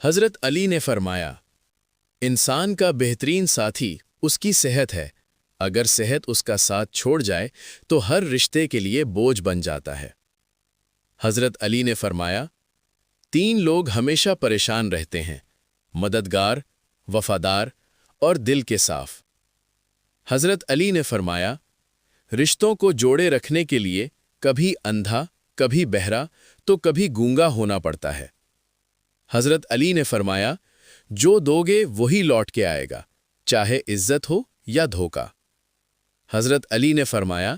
حضرت علی نے فرمایا، انسان کا بہترین ساتھی اس کی صحت ہے، اگر صحت اس کا ساتھ چھوڑ جائے تو ہر رشتے کے لیے بوجھ بن جاتا ہے۔ حضرت علی نے فرمایا، 3 لوگ ہمیشہ پریشان رہتے ہیں، مددگار، وفادار اور دل کے صاف۔ حضرت علی نے فرمایا، رشتوں کو جوڑے رکھنے کے لیے کبھی اندھا، کبھی بہرا تو کبھی گونگا ہونا پڑتا ہے۔ حضرت علی نے فرمایا، جو دو گے وہی لوٹ کے آئے گا، چاہے عزت ہو یا دھوکہ۔ حضرت علی نے فرمایا،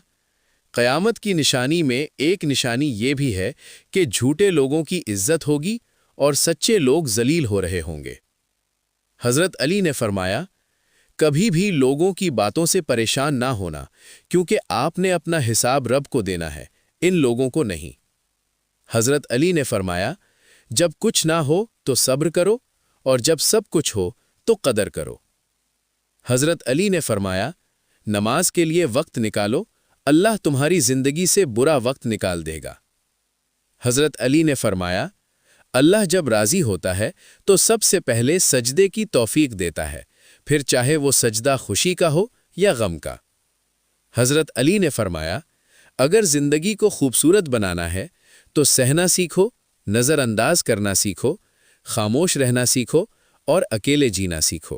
قیامت کی نشانی میں ایک نشانی یہ بھی ہے کہ جھوٹے لوگوں کی عزت ہوگی اور سچے لوگ ذلیل ہو رہے ہوں گے۔ حضرت علی نے فرمایا، کبھی بھی لوگوں کی باتوں سے پریشان نہ ہونا، کیونکہ آپ نے اپنا حساب رب کو دینا ہے، ان لوگوں کو نہیں۔ حضرت علی نے فرمایا، جب کچھ نہ ہو تو صبر کرو، اور جب سب کچھ ہو تو قدر کرو۔ حضرت علی نے فرمایا، نماز کے لیے وقت نکالو، اللہ تمہاری زندگی سے برا وقت نکال دے گا۔ حضرت علی نے فرمایا، اللہ جب راضی ہوتا ہے تو سب سے پہلے سجدے کی توفیق دیتا ہے، پھر چاہے وہ سجدہ خوشی کا ہو یا غم کا۔ حضرت علی نے فرمایا، اگر زندگی کو خوبصورت بنانا ہے تو سہنا سیکھو، نظر انداز کرنا سیکھو، خاموش رہنا سیکھو اور اکیلے جینا سیکھو۔